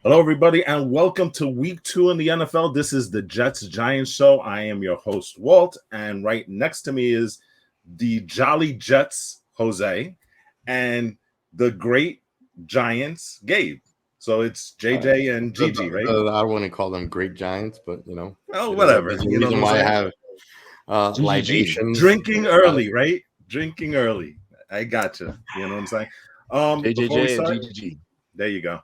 Hello, everybody, and welcome to week 2 in the NFL. This is the Jets Giants show. I am your host, Walt, and right next to me is the Jolly Jets, Jose, and the great Giants, Gabe. So it's JJ and Gigi, right? I wouldn't call them great giants, but Oh, whatever. there's a You know what reason I'm why I saying? have GGG. libations. Drinking early, right? Drinking early. I gotcha. You know what I'm saying? Before we JJJ and start, GGG. there you go.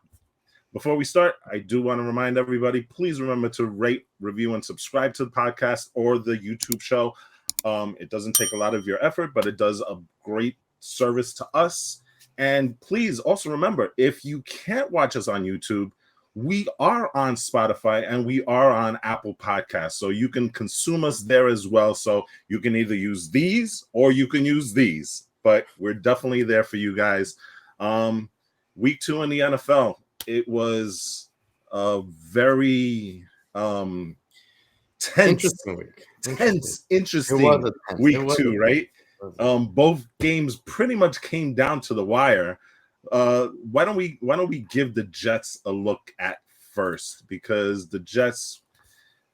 Before we start, I do want to remind everybody, please remember to rate, review, and subscribe to the podcast or the YouTube show. It doesn't take a lot of your effort, but it does a great service to us. And please also remember, if you can't watch us on YouTube, we are on Spotify and we are on Apple Podcasts. So you can consume us there as well. So you can either use these or you can use these. But we're definitely there for you guys. Week 2 in the NFL. It was a very Interesting week. interesting week 2, right? Was Both games pretty much came down to the wire. Why don't we give the Jets a look at first, because the Jets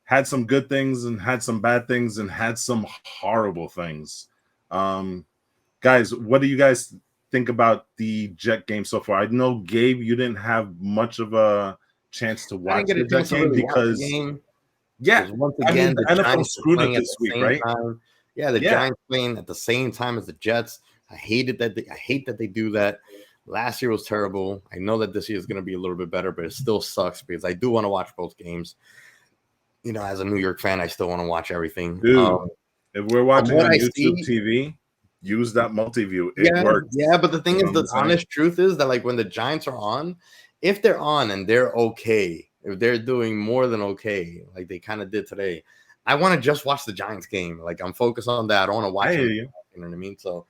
had some good things and had some bad things and had some horrible things. Guys, what do you guys think about the Jet game so far? I know, Gabe, you didn't have much of a chance to watch the Jet game because once I mean, again, the NFL screwed it this week, right? Yeah, the Giants playing at the same time as the Jets. I hate that they do that. Last year was terrible. I know that this year is going to be a little bit better, but it still sucks because I do want to watch both games. You know, as a New York fan, I still want to watch everything. Dude, if we're watching on YouTube TV, use that multi-view. It works. Yeah, but the thing is, the honest truth is that, like, when the Giants are on, if they're on and they're okay, if they're doing more than okay, like they kind of did today, I want to just watch the Giants game. Like, I'm focused on that. I don't want to watch it. You know what I mean? So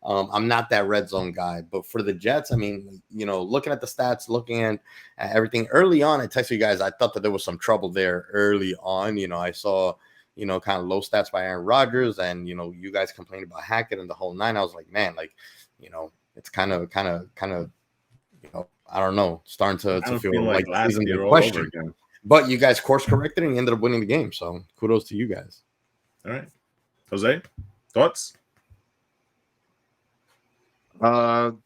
I'm not that red zone guy. But for the Jets, I mean, you know, looking at the stats, looking at everything early on, I texted you guys, I thought that there was some trouble there early on. You know, I saw, you know, kind of low stats by Aaron Rodgers, and, you know, you guys complained about Hackett and the whole nine. I was like, man, like, you know, it's kind of, you know, I don't know, starting to feel like last year all over again. But you guys course corrected and you ended up winning the game. So kudos to you guys. All right. Jose, thoughts?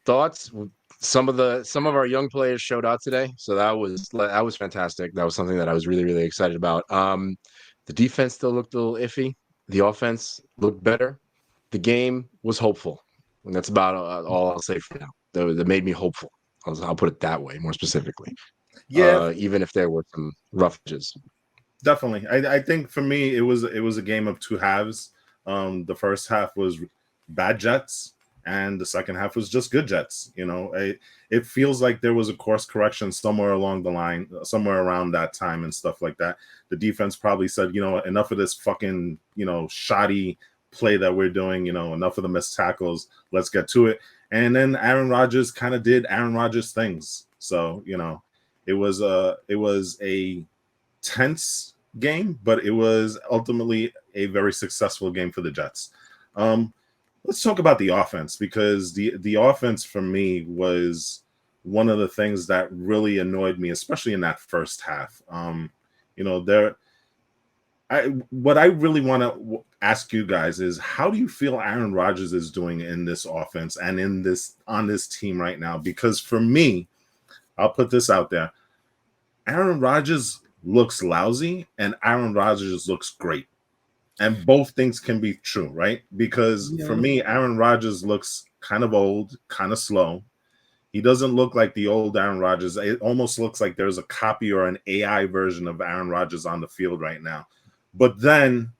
Thoughts. Some of our young players showed out today, so that was fantastic. That was something that I was really, really excited about. The defense still looked a little iffy. The offense looked better. The game was hopeful, and that's about all I'll say for now. That made me hopeful. I'll put it that way, more specifically. Yeah, even if there were some rough edges. Definitely. I think for me it was a game of two halves. The first half was bad Jets, and the second half was just good Jets. You know, it feels like there was a course correction somewhere along the line, somewhere around that time and stuff like that. The defense probably said, you know, enough of this fucking, you know, shoddy play that we're doing, you know, enough of the missed tackles. Let's get to it. And then Aaron Rodgers kind of did Aaron Rodgers things. So, you know, it was a tense game, but it was ultimately a very successful game for the Jets. Let's talk about the offense, because the offense for me was one of the things that really annoyed me, especially in that first half. You know, what I really want to ask you guys is, how do you feel Aaron Rodgers is doing in this offense and on this team right now? Because for me, I'll put this out there: Aaron Rodgers looks lousy and Aaron Rodgers looks great. And both things can be true, right? Because for me, Aaron Rodgers looks kind of old, kind of slow. He doesn't look like the old Aaron Rodgers. It almost looks like there's a copy or an AI version of Aaron Rodgers on the field right now. But then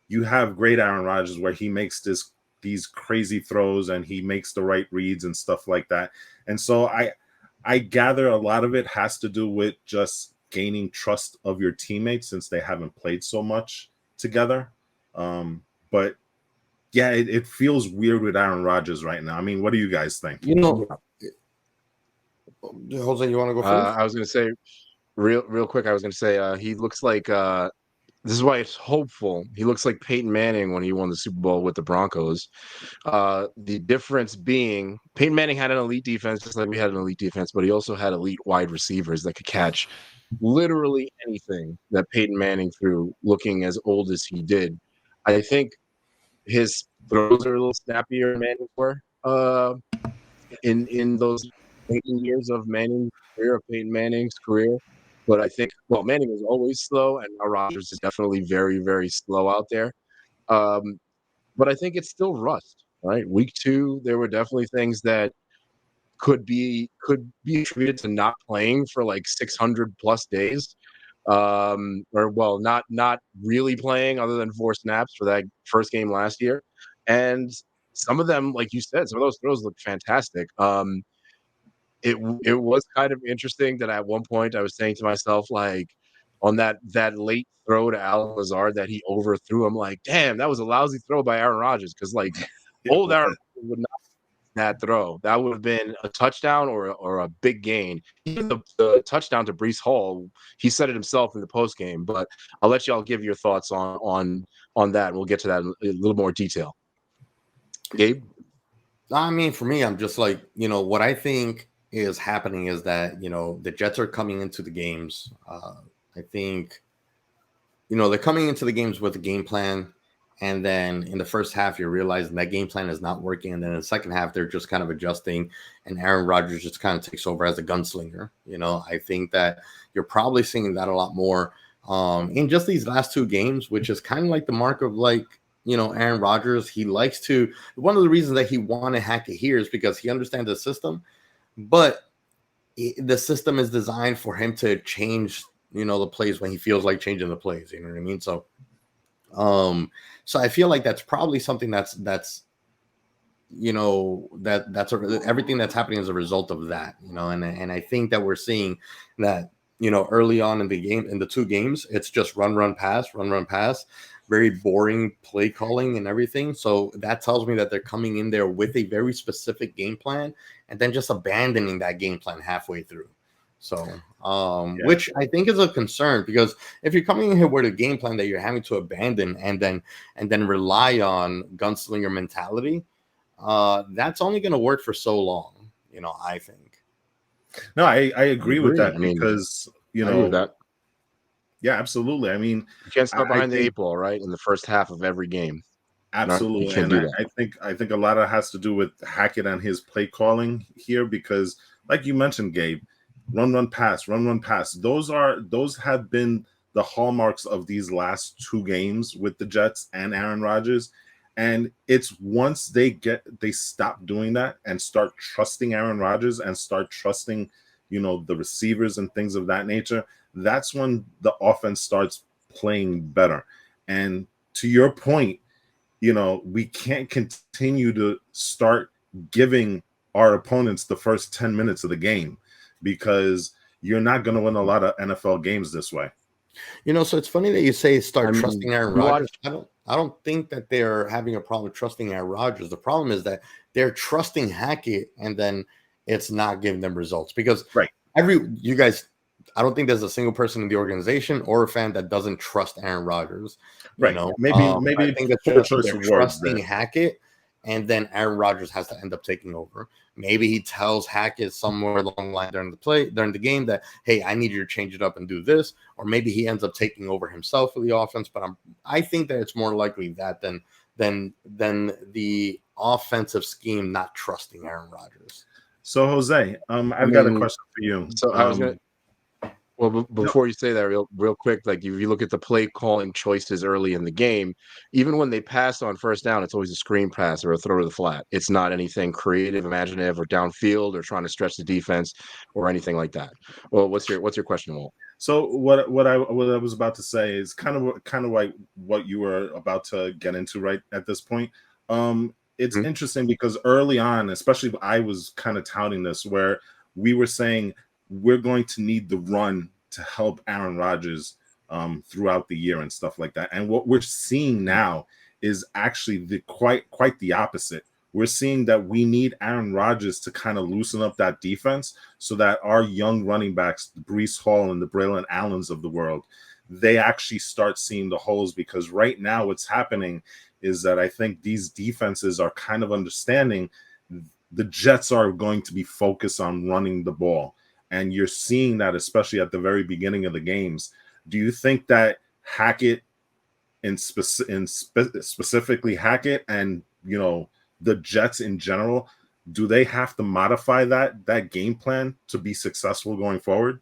you have great Aaron Rodgers, where he makes these crazy throws and he makes the right reads and stuff like that. And so I gather a lot of it has to do with just gaining trust of your teammates, since they haven't played so much together. But yeah, it feels weird with Aaron Rodgers right now. I mean, what do you guys think? You know, Jose, you want to go first? I was going to say real quick. I was going to say he looks like this is why it's hopeful. He looks like Peyton Manning when he won the Super Bowl with the Broncos. The difference being Peyton Manning had an elite defense, just like we had an elite defense, but he also had elite wide receivers that could catch literally anything that Peyton Manning threw, looking as old as he did. I think his throws are a little snappier than Manning's were in those 18 years of Manning's career, of Peyton Manning's career. But I think, well, Manning was always slow, and now Rodgers is definitely very, very slow out there. Um, but I think it's still rust, right? Week 2, there were definitely things that could be attributed to not playing for like 600 plus days, or well, not really playing other than 4 snaps for that first game last year, and some of them, like you said, some of those throws looked fantastic. It was kind of interesting that at one point I was saying to myself, like, on that late throw to Alan Lazard that he overthrew, I'm like, damn, that was a lousy throw by Aaron Rodgers, because like old Aaron Rodgers would not that throw. That would have been a touchdown or a big gain. Even the touchdown to Breece Hall, he said it himself in the post game. But I'll let y'all give your thoughts on that. We'll get to that in a little more detail. Gabe? I mean, for me, I'm just like, what I think is happening is that, the Jets are coming into the games. I think, they're coming into the games with a game plan. And then in the first half, you're realizing that game plan is not working. And then in the second half, they're just kind of adjusting. And Aaron Rodgers just kind of takes over as a gunslinger. I think that you're probably seeing that a lot more in just these last 2 games, which is kind of like the mark of like, Aaron Rodgers. He likes to, one of the reasons that he wanted Hackett here is because he understands the system, but the system is designed for him to change, the plays when he feels like changing the plays. You know what I mean? So I feel like that's probably something that's everything that's happening as a result of that, and I think that we're seeing that, early on in the game, in the 2 games, it's just run, pass, very boring play calling and everything. So that tells me that they're coming in there with a very specific game plan and then just abandoning that game plan halfway through. So, which I think is a concern, because if you're coming in here with a game plan that you're having to abandon and then rely on gunslinger mentality, that's only going to work for so long, I think. No, I agree with that, because I agree with that. Yeah, absolutely. I mean, you can't start behind the 8 ball, right, in the first half of every game. Absolutely, you can't do that. I think a lot of it has to do with Hackett and his play calling here, because, like you mentioned, Gabe, run, pass. Those have been the hallmarks of these last 2 games with the Jets and Aaron Rodgers. And it's once they stop doing that and start trusting Aaron Rodgers and start trusting, the receivers and things of that nature, that's when the offense starts playing better. And to your point, we can't continue to start giving our opponents the first 10 minutes of the game, because you're not going to win a lot of NFL games this way. So it's funny that you say trusting Aaron Rodgers. I don't think that they're having a problem trusting Aaron Rodgers. The problem is that they're trusting Hackett, and then it's not giving them results, because you guys, I don't think there's a single person in the organization or a fan that doesn't trust Aaron Rodgers. Right. Maybe I think that's just trusting Hackett, and then Aaron Rodgers has to end up taking over. Maybe he tells Hackett somewhere along the line during the game that, hey, I need you to change it up and do this. Or maybe he ends up taking over himself for the offense. But I think that it's more likely that than the offensive scheme not trusting Aaron Rodgers. So, Jose, I've got a question for you. So I was going to. Well, before you say that, real quick, like if you look at the play calling choices early in the game, even when they pass on first down, it's always a screen pass or a throw to the flat. It's not anything creative, imaginative, or downfield, or trying to stretch the defense or anything like that. Well, what's your question, Walt? So what I was about to say is kind of like what you were about to get into right at this point. It's interesting because early on, especially I was kind of touting this, where we were saying we're going to need the run to help Aaron Rodgers throughout the year and stuff like that. And what we're seeing now is actually quite the opposite. We're seeing that we need Aaron Rodgers to kind of loosen up that defense so that our young running backs, Breece Hall and the Braylon Allens of the world, they actually start seeing the holes, because right now what's happening is that I think these defenses are kind of understanding the Jets are going to be focused on running the ball. And you're seeing that, especially at the very beginning of the games. Do you think that Hackett specifically Hackett and, you know, the Jets in general, do they have to modify that game plan to be successful going forward?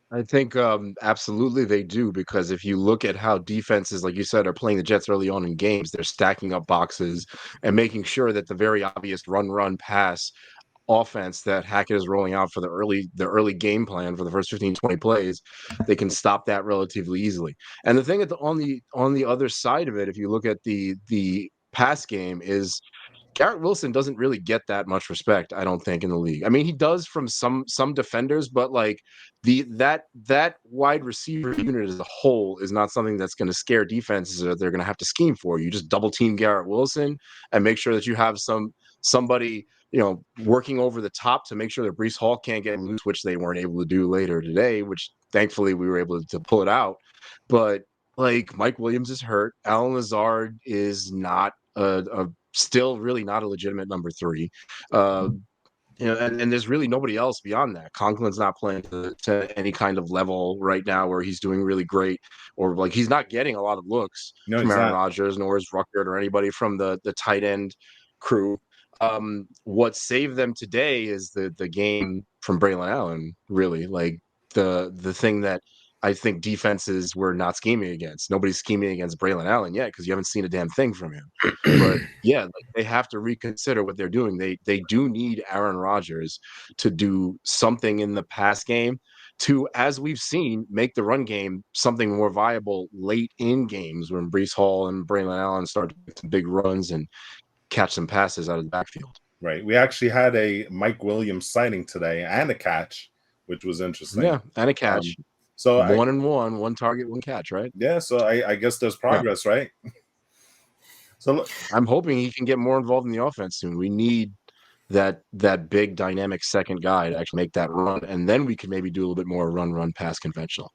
I think absolutely they do, because if you look at how defenses, like you said, are playing the Jets early on in games, they're stacking up boxes and making sure that the very obvious run pass offense that Hackett is rolling out for the early game plan for the first 15, 20 plays, they can stop that relatively easily. And the thing on the other side of it, if you look at the pass game, is Garrett Wilson doesn't really get that much respect, I don't think, in the league. I mean, he does from some defenders, but like that wide receiver unit as a whole is not something that's going to scare defenses that they're going to have to scheme for. You just double team Garrett Wilson and make sure that you have somebody, you know, working over the top to make sure that Breece Hall can't get loose, which they weren't able to do later today, which thankfully we were able to pull it out. But like, Mike Williams is hurt. Allen Lazard is not still really not a legitimate number 3. You know, and there's really nobody else beyond that. Conklin's not playing to any kind of level right now where he's doing really great, or like he's not getting a lot of looks from Aaron Rodgers, nor is Ruckert or anybody from the tight end crew. What saved them today is the game from Braylon Allen, really. Like the thing that I think defenses were not scheming against. Nobody's scheming against Braylon Allen yet, because you haven't seen a damn thing from him. But yeah, like, they have to reconsider what they're doing. They do need Aaron Rodgers to do something in the pass game to, as we've seen, make the run game something more viable late in games when Breece Hall and Braylon Allen start to make some big runs and catch some passes out of the backfield. Right. We actually had a Mike Williams sighting today and a catch, which was interesting. Yeah, and a catch. So 1 target, 1 catch, right? Yeah, so I guess there's progress, right? So I'm hoping he can get more involved in the offense soon. We need that big dynamic second guy to actually make that run, and then we can maybe do a little bit more run pass conventional.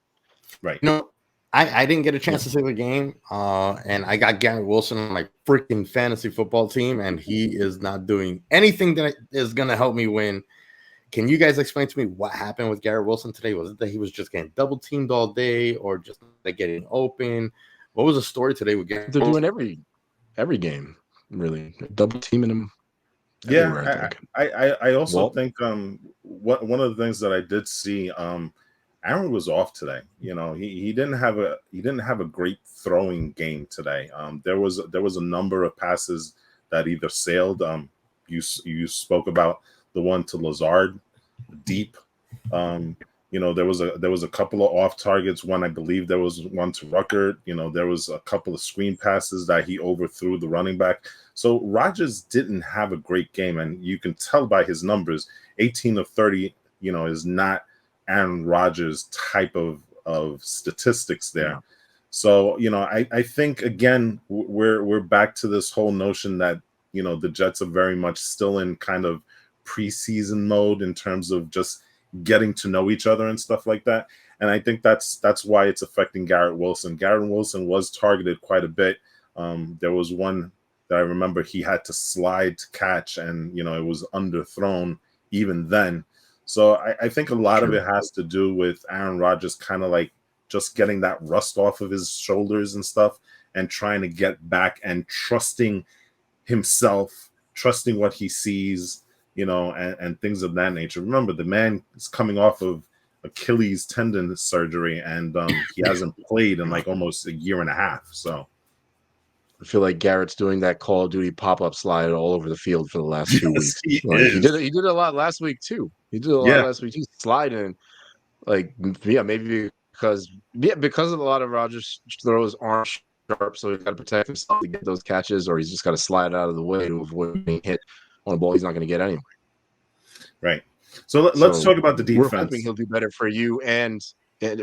Right. You know, I didn't get a chance to see the game, and I got Garrett Wilson on my freaking fantasy football team, and he is not doing anything that is going to help me win. Can you guys explain to me what happened with Garrett Wilson today? Was it that he was just getting double teamed all day, or just like getting open? What was the story today with Garrett? They're doing every game, really, double teaming him. Yeah, I also think one of the things that I did see, Aaron was off today. You know, he didn't have a great throwing game today. There was a number of passes that either sailed. You spoke about the one to Lazard deep. You know, there was a couple of off targets. One, I believe there was one to Ruckert. You know, there was a couple of screen passes that he overthrew the running back. So Rodgers didn't have a great game, and you can tell by his numbers. 18 of 30, you know, is not Aaron Rodgers type of statistics there. Yeah. So, you know, I think again we're back to this whole notion that, you know, the Jets are very much still in kind of preseason mode in terms of just getting to know each other and stuff like that. And I think that's why it's affecting Garrett Wilson. Garrett Wilson was targeted quite a bit. There was one that I remember he had to slide to catch, and, you know, it was underthrown even then. So I think a lot of it has to do with Aaron Rodgers kind of like just getting that rust off of his shoulders and stuff, and trying to get back and trusting himself, trusting what he sees, you know, and things of that nature. Remember, the man is coming off of Achilles tendon surgery, and he hasn't played in like almost a year and a half. So I feel like Garrett's doing that Call of Duty pop-up slide all over the field for the last 2 weeks. He did it a lot last week too. He did a lot last week. He's sliding, like, maybe because a lot of Rodgers' throws aren't sharp, so he's got to protect himself to get those catches, or he's just got to slide out of the way to avoid being hit on a ball he's not going to get anyway. Right. So let's talk about the defense. We're hoping he'll do better for you and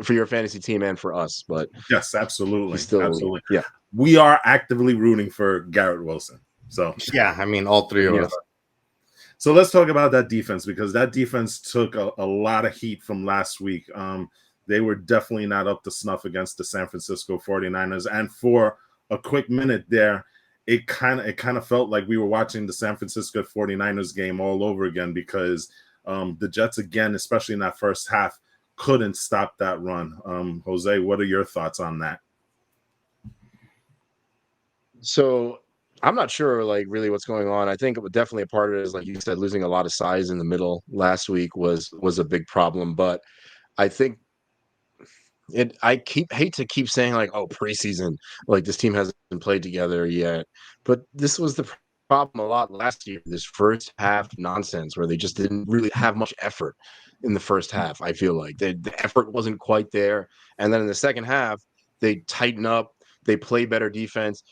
for your fantasy team and for us. But yes, absolutely. Absolutely. Yeah. We are actively rooting for Garrett Wilson. So yeah, I mean, all three of us. So let's talk about that defense, because that defense took a lot of heat from last week. they were definitely not up to snuff against the San Francisco 49ers. And for a quick minute there, it kind of felt like we were watching the San Francisco 49ers game all over again, because the Jets, again, especially in that first half, couldn't stop that run. Jose, what are your thoughts on that? So I'm not sure, like, really what's going on. I think definitely a part of it is, like you said, losing a lot of size in the middle last week was a big problem. But I think I hate to keep saying, like, oh, preseason, like this team hasn't played together yet. But this was the problem a lot last year, this first half nonsense where they just didn't really have much effort in the first half. I feel like the effort wasn't quite there. And then in the second half, they tighten up, they play better defense.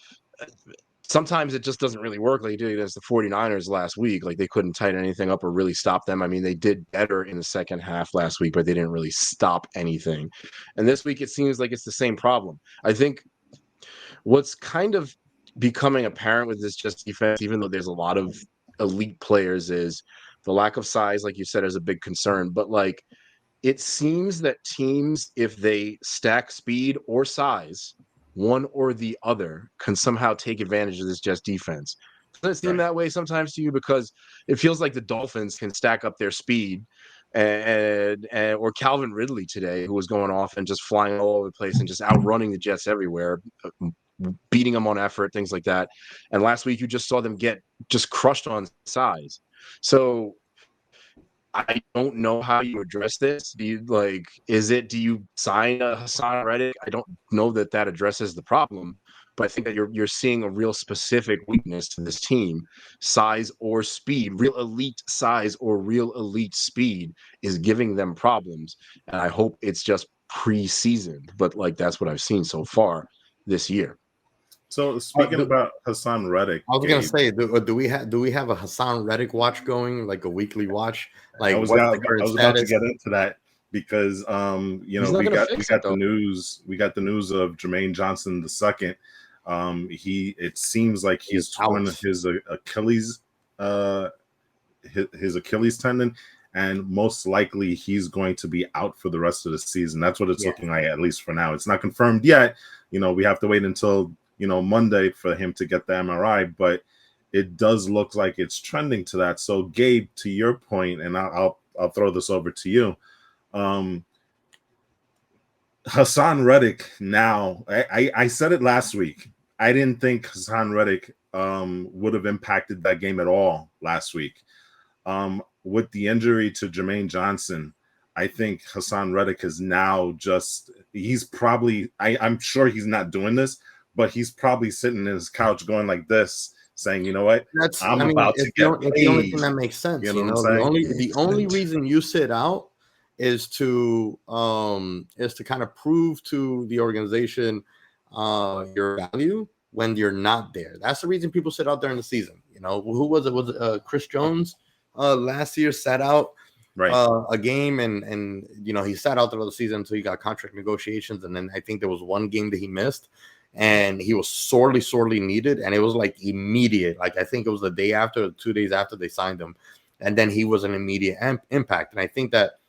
Sometimes it just doesn't really work like you did against the 49ers last week. Like, they couldn't tighten anything up or really stop them. I mean, they did better in the second half last week, but they didn't really stop anything. And this week, it seems like it's the same problem. I think what's kind of becoming apparent with this just defense, even though there's a lot of elite players, is the lack of size, like you said, is a big concern. But, like, it seems that teams, if they stack speed or size, one or the other, can somehow take advantage of this Jets defense. Doesn't it seem that way sometimes to you? Because it feels like the Dolphins can stack up their speed, and or Calvin Ridley today, who was going off and just flying all over the place and just outrunning the Jets everywhere, beating them on effort, things like that. And last week, you just saw them get just crushed on size. So I don't know how you address this. Do you sign a Hassan Reddick? I don't know that addresses the problem, but I think that you're seeing a real specific weakness to this team. Size or speed, real elite size or real elite speed is giving them problems. And I hope it's just preseason, but, like, that's what I've seen so far this year. So speaking about Hassan Reddick, I was gonna say, do we have a Hassan Reddick watch going, like a weekly watch? Like, I was about to get into that, because we got the news of Jermaine Johnson II. It seems like he's torn his Achilles his Achilles tendon, and most likely he's going to be out for the rest of the season. That's what it's looking like, at least for now. It's not confirmed yet. We have to wait until Monday for him to get the MRI, but it does look like it's trending to that. So, Gabe, to your point, and I'll throw this over to you. Hassan Reddick. Now, I said it last week. I didn't think Hassan Reddick would have impacted that game at all last week. With the injury to Jermaine Johnson, I think Hassan Reddick is now he's probably, I'm sure he's not doing this, but he's probably sitting in his couch going like this, saying, you know what, I'm about to get paid. The only thing that makes sense. The only reason you sit out is to kind of prove to the organization your value when you're not there. That's the reason people sit out there in the season. Who was it? Was it Chris Jones last year sat out a game, and he sat out the season until he got contract negotiations, and then I think there was one game that he missed, and he was sorely needed, and it was like immediate. Like, I think it was the day after, 2 days after they signed him, and then he was an immediate impact. And I think that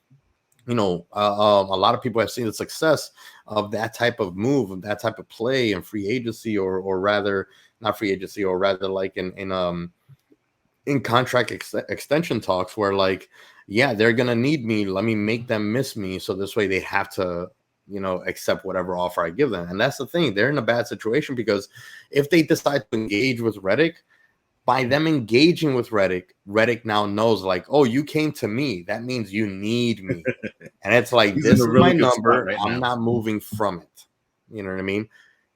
a lot of people have seen the success of that type of move, of that type of play in free agency, or rather not free agency, or rather like in contract extension talks, where, like, they're gonna need me, let me make them miss me, so this way they have to accept whatever offer I give them. And that's the thing, they're in a bad situation, because if they decide to engage with Reddick, by them engaging with Reddick now knows, like, oh, you came to me, that means you need me. And it's like, this is my number, I'm not moving from it. You know what I mean?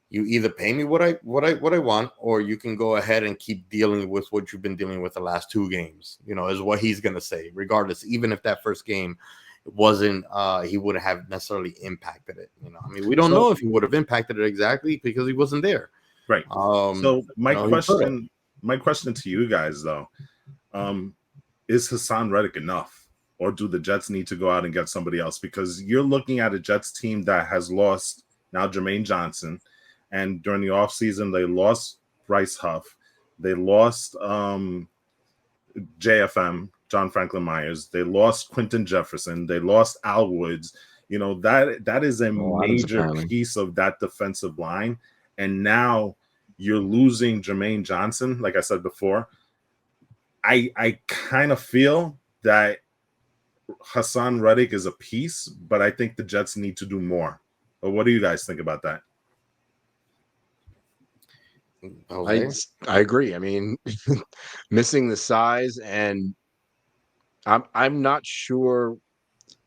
You either pay me what I want, or you can go ahead and keep dealing with what you've been dealing with the last 2 games, is what he's gonna say, regardless, even if that first game wasn't he wouldn't have necessarily impacted it. I mean, we don't know if he would have impacted it exactly, because he wasn't there. Right. So my question to you guys, though, is Hassan Reddick enough, or do the Jets need to go out and get somebody else? Because you're looking at a Jets team that has lost now Jermaine Johnson, and during the offseason, they lost Bryce Huff, they lost JFM, John Franklin Myers, they lost Quentin Jefferson, they lost Al Woods. You know, that is a Adams, major apparently. piece of that defensive line. And now you're losing Jermaine Johnson, like I said before. I kind of feel that Hassan Reddick is a piece, but I think the Jets need to do more. But what do you guys think about that? I agree. I mean, missing the size, and I'm not sure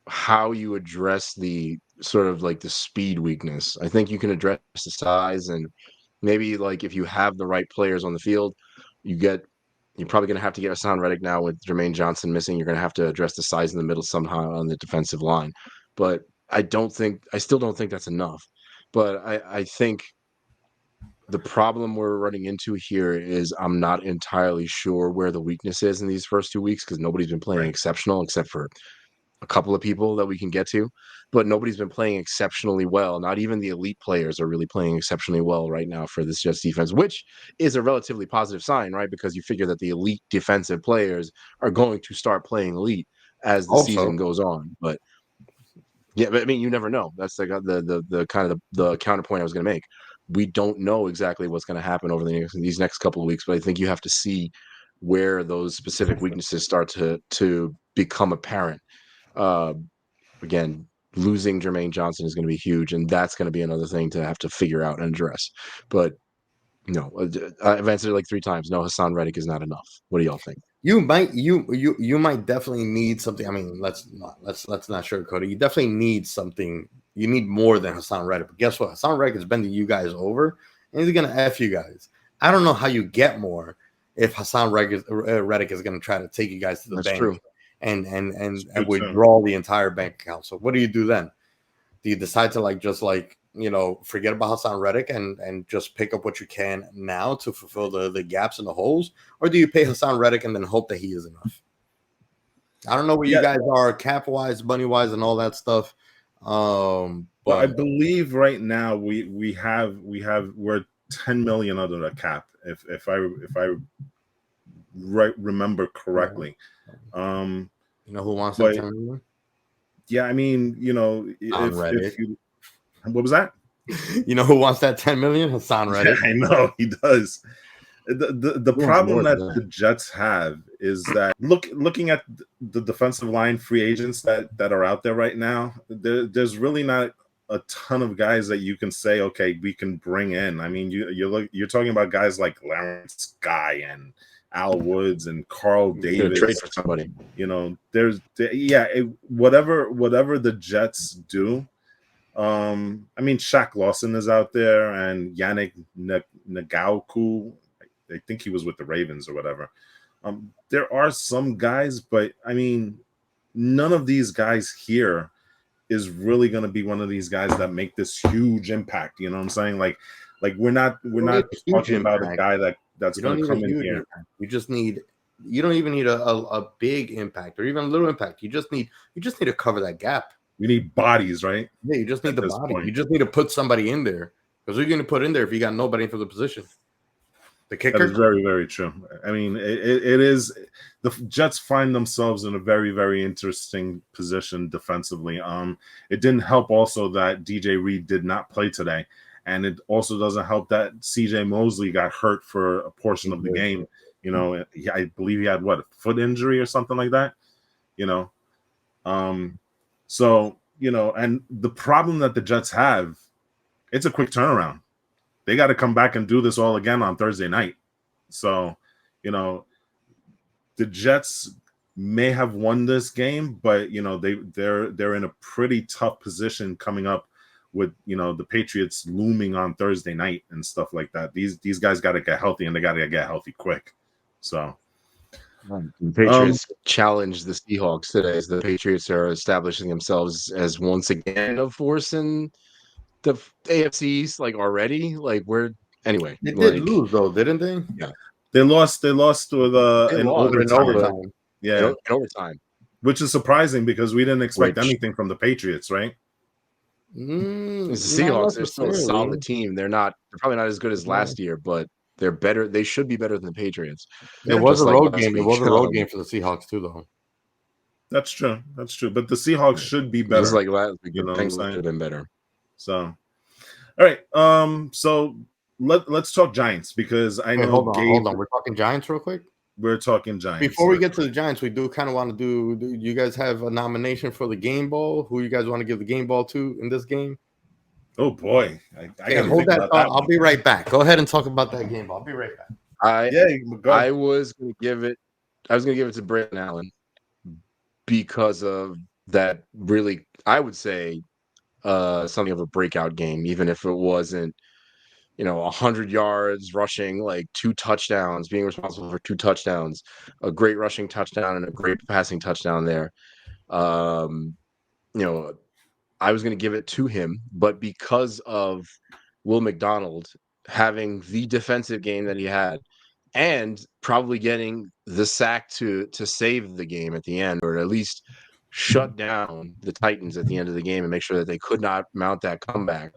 how you address the sort of like the speed weakness. I think you can address the size, and maybe like if you have the right players on the field, you're probably going to have to get Hassan Reddick now with Jermaine Johnson missing. You're going to have to address the size in the middle somehow on the defensive line. But I still don't think that's enough. But I think the problem we're running into here is I'm not entirely sure where the weakness is in these first 2 weeks because nobody's been playing exceptional except for a couple of people that we can get to, but nobody's been playing exceptionally well. Not even the elite players are really playing exceptionally well right now for this Jets defense, which is a relatively positive sign, right? Because you figure that the elite defensive players are going to start playing elite as the season goes on. But yeah, but I mean, you never know. That's like the kind of the counterpoint I was going to make. We don't know exactly what's going to happen over these next couple of weeks, but I think you have to see where those specific weaknesses start to become apparent. Again, losing Jermaine Johnson is going to be huge, and that's going to be another thing to have to figure out and address. But no, I've answered it like 3 times. No, Hassan Reddick is not enough. What do y'all think? You might definitely need something. I mean, let's not sugarcoat it. You definitely need something. You need more than Hassan Reddick. But guess what? Hassan Reddick is bending you guys over, and he's gonna F you guys. I don't know how you get more if Hassan Reddick is gonna try to take you guys to the bank. True. And withdraw the entire bank account. So what do you do then? Do you decide to just forget about Hassan Reddick and just pick up what you can now to fulfill the gaps and the holes? Or do you pay Hassan Reddick and then hope that he is enough? I don't know where you guys are cap-wise, money-wise, and all that stuff. But I believe right now we're 10 million under the cap, if I remember correctly. You know who wants that 10 million? Yeah, I mean, if you, what was that? You know who wants that 10 million? Hassan Reddick. Yeah, I know he does. The problem that the Jets have is that looking at the defensive line free agents that are out there right now, there's really not a ton of guys that you can say, okay, we can bring in. I mean, you're talking about guys like Lawrence Guy and Al Woods and Carl Davis. Trade for somebody. Whatever the Jets do. I mean, Shaq Lawson is out there, and Yannick Ngakoue. I think he was with the Ravens or whatever. There are some guys, but I mean, none of these guys here is really going to be one of these guys that make this huge impact. You know what I'm saying? Like we're not talking about a guy that's going to come in here. Impact. You don't even need a big impact or even a little impact. You just need to cover that gap. We need bodies, right? Yeah, you just need the body. You just need to put somebody in there. Because you're going to put in there if you got nobody for the position. The kicker. That is very, very true. I mean, it is. The Jets find themselves in a very, very interesting position defensively. It didn't help also that DJ Reed did not play today, and it also doesn't help that CJ Mosley got hurt for a portion of the game. You know, I believe he had a foot injury or something like that. You know, so and the problem that the Jets have, it's a quick turnaround. They got to come back and do this all again on Thursday night. So, the Jets may have won this game, but they're in a pretty tough position coming up with the Patriots looming on Thursday night and stuff like that. These guys got to get healthy, and they got to get healthy quick. So, the Patriots challenged the Seahawks today as the Patriots are establishing themselves as once again a force in the AFC East, already. Anyway. They did lose though, didn't they? Yeah. They lost with in overtime. Yeah, in overtime. Which is surprising because we didn't expect anything from the Patriots, right? It's the Seahawks. They're still a solid team. They're probably not as good as last year, but they're better. They should be better than the Patriots. It was a road game. It was a road game for the Seahawks too, though. That's true. That's true. But the Seahawks should be better. Just like last week, You know what I'm things saying? should have been better. So, all right. So let's talk Giants because I know hold Gabe. on. We're talking Giants real quick. We're talking Giants. Before we get to the Giants, we do kind of want to do you guys have a nomination for the game ball? Who you guys want to give the game ball to in this game? Oh boy, I gotta hold think that about thought. that I'll one. be right back. Go ahead and talk about that game ball. I'll be right back. I was going to give it. I was going to give it to Braylon Allen because of that. Really, I would say something of a breakout game, even if it wasn't, 100 yards rushing, like 2 touchdowns, being responsible for 2 touchdowns, a great rushing touchdown and a great passing touchdown there. I was going to give it to him, but because of Will McDonald having the defensive game that he had and probably getting the sack to save the game at the end, or at least shut down the Titans at the end of the game and make sure that they could not mount that comeback,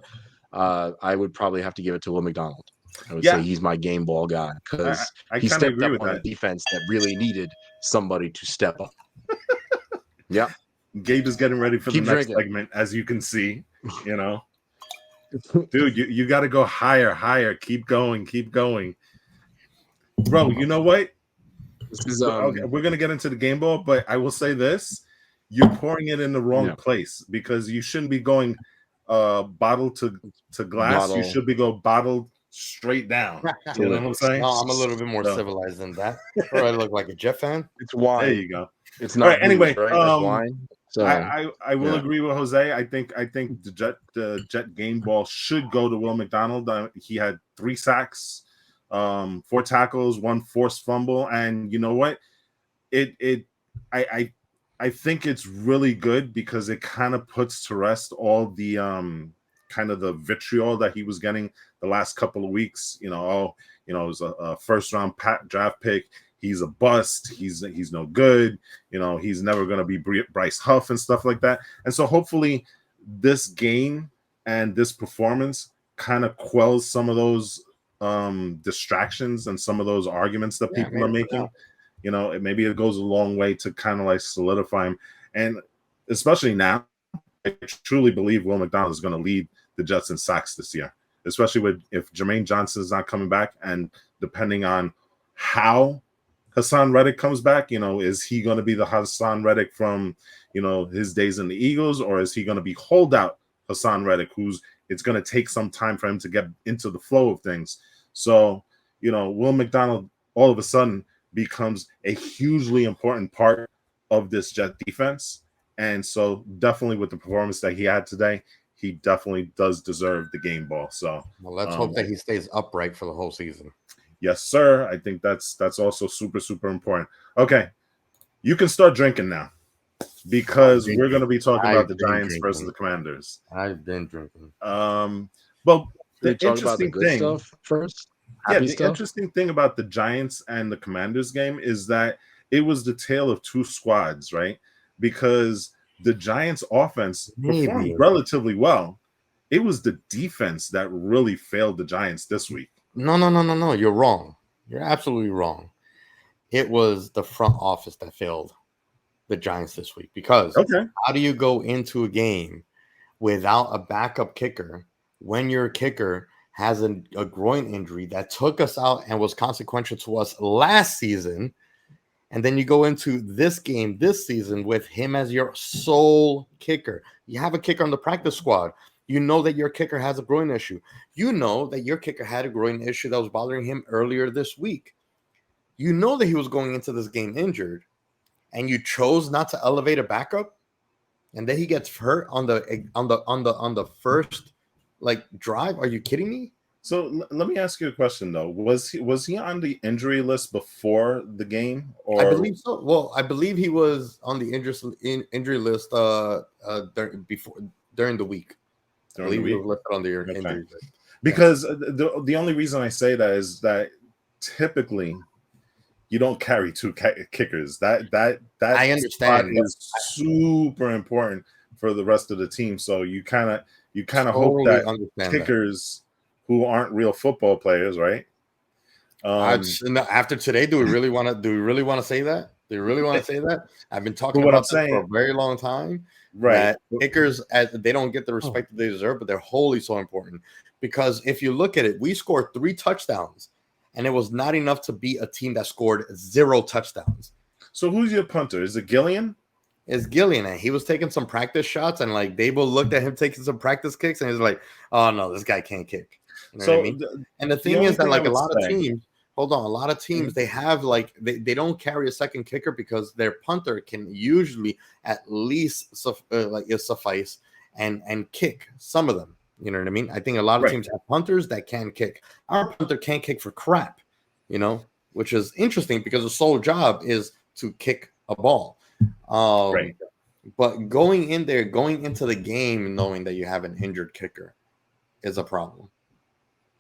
I would probably have to give it to Will McDonald. I would say he's my game ball guy because I he kinda stepped agree up with on a that. defense that really needed somebody to step up. Yeah. Gabe is getting ready for Keep the next drinking. segment, as you can see. Dude, you got to go higher. Keep going, bro. You know what? This is Okay, we're gonna get into the game ball, but I will say this: you're pouring it in the wrong place because you shouldn't be going bottle to glass. You should be going bottle straight down. You know what I'm saying? No, I'm a little bit more civilized than that. Or I look like a Jet fan. It's wine. There you go. It's not right, anyway. Right? That's wine. So I will agree with Jose. I think the Jet game ball should go to Will McDonald. He had 3 sacks, 4 tackles, 1 forced fumble, and you know what? I think it's really good because it kind of puts to rest all the kind of the vitriol that he was getting the last couple of weeks. It was a first round draft pick. He's a bust. He's no good. He's never going to be Bryce Huff and stuff like that. And so hopefully this game and this performance kind of quells some of those distractions and some of those arguments that people are making. Maybe it goes a long way to kind of like solidify him. And especially now, I truly believe Will McDonald is going to lead the Jets in sacks this year, especially if Jermaine Johnson is not coming back. And depending on how Hassan Reddick comes back, is he going to be the Hassan Reddick from, his days in the Eagles, or is he going to be holdout Hassan Reddick, it's going to take some time for him to get into the flow of things. So, Will McDonald all of a sudden becomes a hugely important part of this Jet defense. And so definitely with the performance that he had today, he definitely does deserve the game ball. So let's hope that he stays upright for the whole season. Yes, sir. I think that's also super, super important. Okay, you can start drinking now because we're going to be talking about the Giants versus the Commanders. I've been drinking. Well, the interesting thing stuff first. Interesting thing about the Giants and the Commanders game is that it was the tale of 2 squads, right? Because the Giants offense performed relatively well. It was the defense that really failed the Giants this week. No. You're wrong. You're absolutely wrong. It was the front office that failed the Giants this week because how do you go into a game without a backup kicker when your kicker has a groin injury that took us out and was consequential to us last season, and then you go into this game this season with him as your sole kicker? You have a kicker on the practice squad. You know that your kicker has a groin issue. You know that your kicker had a groin issue that was bothering him earlier this week. You know that he was going into this game injured, and you chose not to elevate a backup, and then he gets hurt on the first drive. Are you kidding me? So let me ask you a question though. Was he on the injury list before the game? Or I believe so. Well, I believe he was on the injury list during the week. I believe he was listed on the injury list. Because the only reason I say that is that typically you don't carry 2 kickers. That I understand is super important for the rest of the team. So you kind of hope that kickers who aren't real football players, right? After today, do we really want to say that? Do you really want to say that? I've been talking But what I'm about this for a saying, very long time. right? That kickers, they don't get the respect that they deserve, but they're wholly so important. Because if you look at it, we scored 3 touchdowns, and it was not enough to beat a team that scored 0 touchdowns. So who's your punter? Is it Gillian? It's Gillian, and he was taking some practice shots, and like Dable looked at him taking some practice kicks, and he's like, "Oh no, this guy can't kick." You know So what I mean? And the thing is that only like thing a I lot would of say- teams, hold on, a lot of teams they have like they don't carry a second kicker because their punter can usually at least suffice and kick some of them. You know what I mean? I think a lot of Right. teams have punters that can kick. Our punter can't kick for crap, you know, which is interesting because the sole job is to kick a ball. Right. But going into the game knowing that you have an injured kicker is a problem.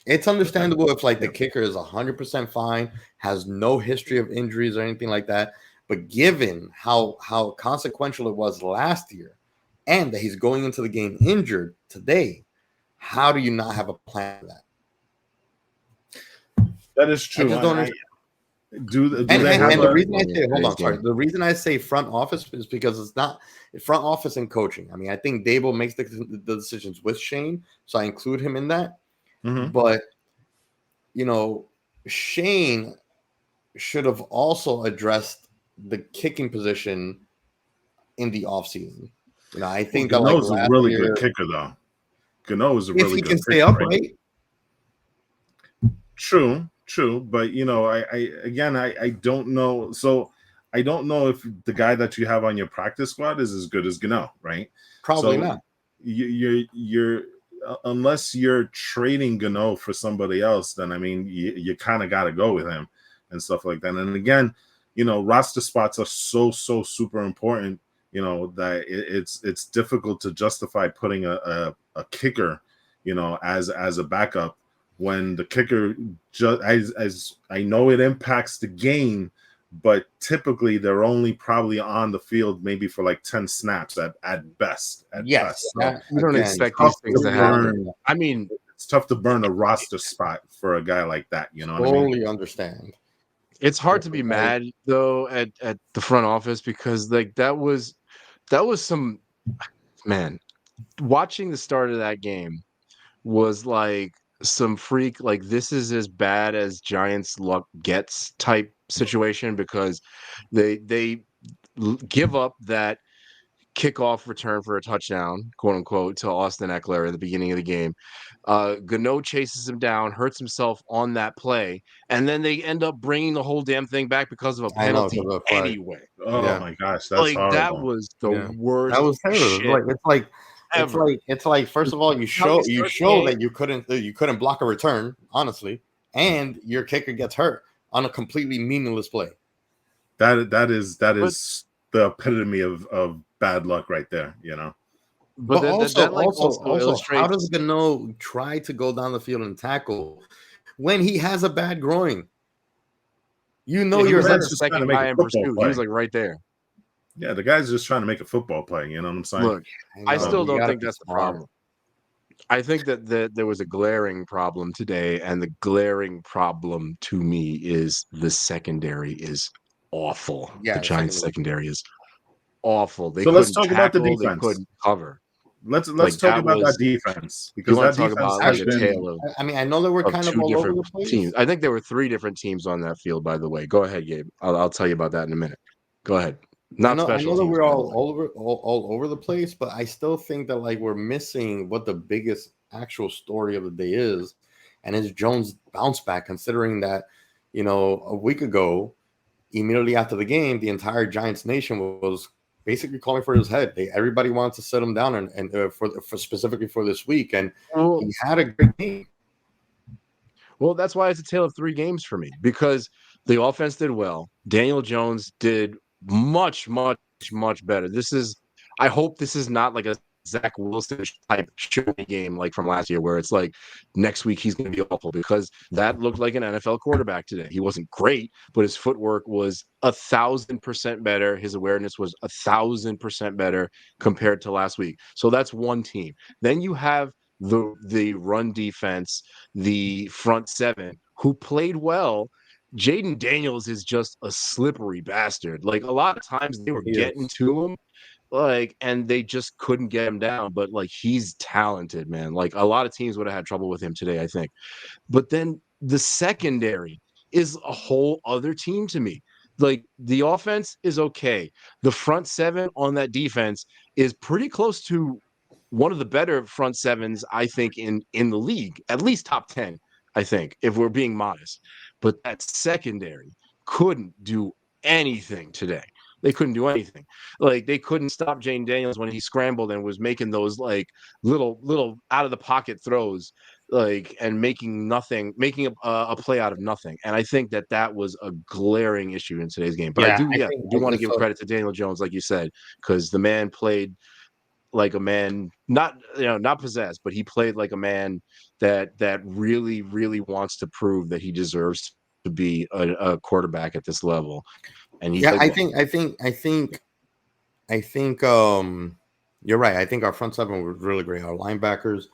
It's understandable if like the kicker is 100% fine, has no history of injuries or anything like that. But given how consequential it was last year, and that he's going into the game injured today, how do you not have a plan for that? That is true. I just don't I- understand. do And they have the a- reason I say, hold on, sorry. The reason I say front office is because it's not front office and coaching. I mean, I think Dable makes the decisions with Shane, so I include him in that. Mhm. But you know, Shane should have also addressed the kicking position in the offseason. You know, I think that like Gano's a last really year, good kicker, though. Gano is a if really he good can stay kicker, right? upright, True, but you know, I don't know. So I don't know if the guy that you have on your practice squad is as good as Gano, right? probably So not. you're unless you're trading Gano for somebody else, then I mean you kind of got to go with him and stuff like that. And again, you know, roster spots are so super important. You know that it's difficult to justify putting a kicker, you know, as a backup when the kicker just as I know it impacts the game, but typically they're only probably on the field maybe for like 10 snaps at best. Yes, So You don't again, expect tough these things to to happen. burn. I mean, It's tough to burn a roster spot for a guy like that. You know what I mean? totally understand. it's hard to be mad though at the front office because like that was some man watching the start of that game was like some freak like this is as bad as Giants luck gets type situation because they give up that kickoff return for a touchdown, quote unquote, to Austin Eckler at the beginning of the game. Gano chases him down, hurts himself on that play, and then they end up bringing the whole damn thing back because of a I know, penalty because of the flag. anyway. Oh Yeah. my gosh, that's Like horrible. that was the Yeah. worst. That was terrible. shit It's like first of all, you How show you start the game. that you couldn't block a return, honestly, and your kicker gets hurt on a completely meaningless play. That is the epitome of bad luck right there. You know. But that also, how illustrates does Gano try to go down the field and tackle when he has a bad groin? You know he you're was like hurt. the just trying to second make a guy in football pursuit. play. He was like right there. Yeah, the guy's just trying to make a football play. You know what I'm saying? Look, I know, still you don't gotta think be that's the smart. problem. I think that there was a glaring problem today, and the glaring problem to me is the secondary is awful. Yeah, The the Giants secondary is awful. They So let's couldn't talk about the tackle, they defense. couldn't cover. Let's Like, talk that about was- that defense You because want that to talk defense about has like a been tale of I mean, I know that we're kind of two all over the different place. teams. I think there were 3 different teams on that field, by the way. Go ahead, Gabe. I'll tell you about that in a minute. Go ahead. I Not know special that teams, we're by the way. all over the place, but I still think that like we're missing what the biggest actual story of the day is, and it's Jones' bounce back. Considering that, you know, a week ago, immediately after the game, the entire Giants nation was basically calling for his head. Everybody wants to sit him down and for specifically for this week, and Well, he had a great game. Well, that's why it's a tale of 3 games for me because the offense did well. Daniel Jones did much better. I hope this is not like a Zach Wilson type show me game like from last year where it's like next week he's going to be awful because that looked like an NFL quarterback today. He wasn't great, but his footwork was 1,000% better. His awareness was 1,000% better compared to last week. So that's one team. Then you have the run defense, the front 7 who played well, Jaden Daniels is just a slippery bastard. Like a lot of times they were getting to him, like, and they just couldn't get him down. But like he's talented, man. Like a lot of teams would have had trouble with him today, I think. But then the secondary is a whole other team to me. Like the offense is okay. The front seven on that defense is pretty close to one of the better front sevens, I think, in the league, at least top 10, I think, if we're being modest. But that secondary couldn't do anything today. They couldn't do anything. Like they couldn't stop Jane Daniels when he scrambled and was making those like little out of the pocket throws, like, and making a play out of nothing. And I think that was a glaring issue in today's game. But I do want to give credit to Daniel Jones, like you said, because the man played like a man, not possessed, but he played like a man that really, really wants to prove that he deserves to be a quarterback at this level. And he I think you're right. I think our front seven was really great. Our linebackers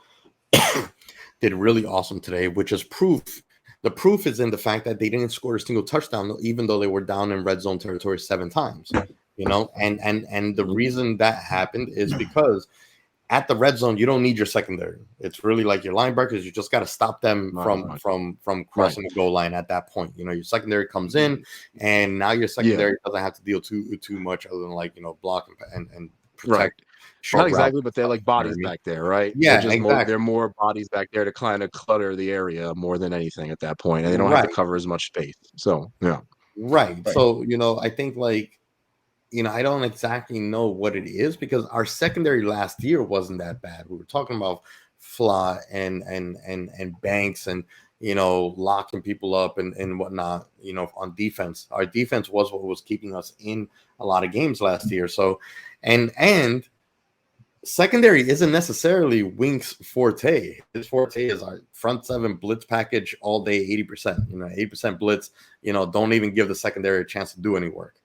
did really awesome today, which is proof. The proof is in the fact that they didn't score a single touchdown, even though they were down in red zone territory 7 times. And the reason that happened is because at the red zone, you don't need your secondary. It's really like your linebackers. You just got to stop them from crossing the goal line at that point. Your secondary comes in, and now your secondary doesn't have to deal too much other than block and protect. Not exactly, but they're like bodies back there, right? Yeah, exactly. They're more bodies back there to kind of clutter the area more than anything at that point, and they don't have to cover as much space. So right. So I think I don't exactly know what it is because our secondary last year wasn't that bad. We were talking about Flott and Banks and locking people up and whatnot. On defense, our defense was what was keeping us in a lot of games last year. So, and secondary isn't necessarily Wink's forte. His forte is our front seven blitz package all day, 80%. 80% blitz. Don't even give the secondary a chance to do any work.